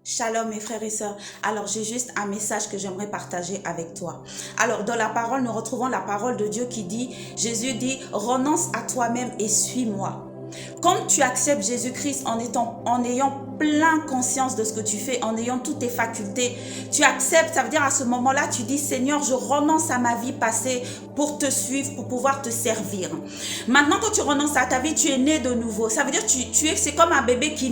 Shalom mes frères et sœurs. Alors j'ai juste un message que j'aimerais partager avec toi. Alors dans la parole, nous retrouvons la parole de Dieu qui dit, Jésus dit, renonce à toi-même et suis-moi. Quand tu acceptes Jésus-Christ en ayant plein conscience de ce que tu fais, en ayant toutes tes facultés, tu acceptes, ça veut dire à ce moment-là, tu dis, Seigneur, je renonce à ma vie passée pour te suivre, pour pouvoir te servir. Maintenant, quand tu renonces à ta vie, tu es né de nouveau. Ça veut dire c'est comme un bébé qui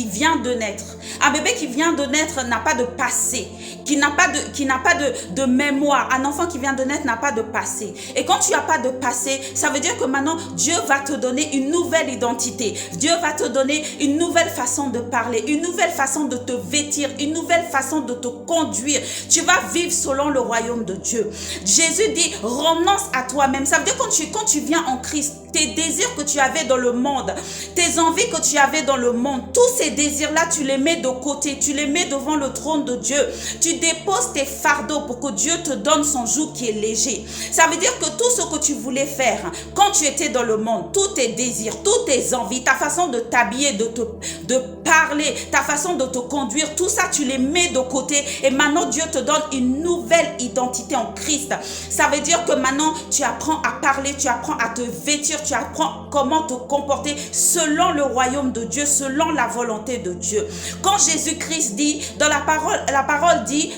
vient de naître. Un bébé qui vient de naître n'a pas de passé, qui n'a pas de mémoire. Un enfant qui vient de naître n'a pas de passé. Et quand tu n'as pas de passé, ça veut dire que maintenant, Dieu va te donner une nouvelle identité. Dieu va te donner une nouvelle façon de parler, une nouvelle façon de te vêtir, une nouvelle façon de te conduire. Tu vas vivre selon le royaume de Dieu. Jésus dit, renonce à toi-même. Ça veut dire quand tu viens en Christ, tes désirs que tu avais dans le monde, tes envies que tu avais dans le monde, tous ces désirs-là, tu les mets de côté, tu les mets devant le trône de Dieu. Tu déposes tes fardeaux pour que Dieu te donne son joug qui est léger. Ça veut dire que tout ce que tu voulais faire quand tu étais dans le monde, tous tes désirs, toutes tes envies, ta façon de t'habiller, de parler, ta façon de te conduire, tout ça, tu les mets de côté et maintenant Dieu te donne une nouvelle identité en Christ. Ça veut dire que maintenant, tu apprends à parler, tu apprends à te vêtir, tu apprends comment te comporter selon le royaume de Dieu, selon la volonté de Dieu. Quand Jésus-Christ dit, dans la parole dit,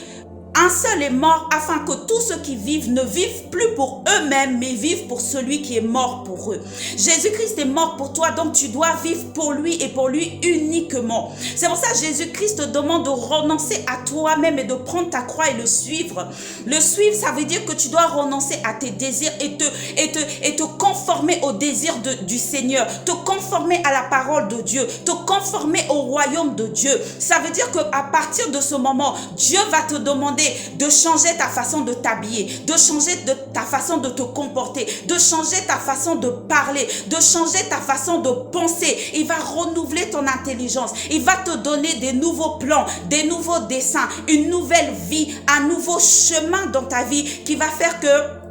un seul est mort afin que tous ceux qui vivent ne vivent plus pour eux-mêmes, mais vivent pour celui qui est mort pour eux. Jésus-Christ est mort pour toi, donc tu dois vivre pour lui et pour lui uniquement. C'est pour ça que Jésus-Christ te demande de renoncer à toi-même et de prendre ta croix et le suivre. Le suivre, ça veut dire que tu dois renoncer à tes désirs et te conformer aux désirs du Seigneur, te conformer à la parole de Dieu, te conformer au royaume de Dieu. Ça veut dire qu'à partir de ce moment, Dieu va te demander de changer ta façon de t'habiller, de changer ta façon de te comporter, de changer ta façon de parler, de changer ta façon de penser. Il va renouveler ton intelligence. Il va te donner des nouveaux plans, des nouveaux dessins, une nouvelle vie, un nouveau chemin dans ta vie qui va faire que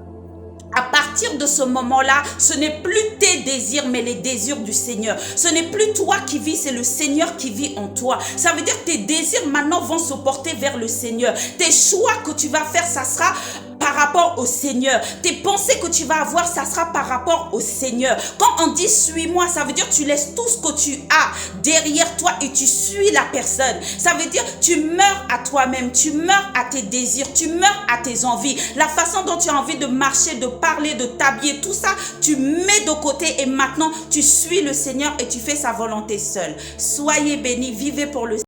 à partir de ce moment-là, ce n'est plus tes désirs, mais les désirs du Seigneur. Ce n'est plus toi qui vis, c'est le Seigneur qui vit en toi. Ça veut dire que tes désirs maintenant vont se porter vers le Seigneur. Tes choix que tu vas faire, ça sera par rapport au Seigneur. Tes pensées que tu vas avoir, ça sera par rapport au Seigneur. Quand on dit suis-moi, ça veut dire que tu laisses tout ce que tu as derrière toi et tu suis la personne. Ça veut dire tu meurs à toi-même, tu meurs à tes désirs, tu meurs à tes envies. La façon dont tu as envie de marcher, de parler, de t'habiller, tout ça, tu mets de côté et maintenant tu suis le Seigneur et tu fais sa volonté seule. Soyez bénis, vivez pour le Seigneur.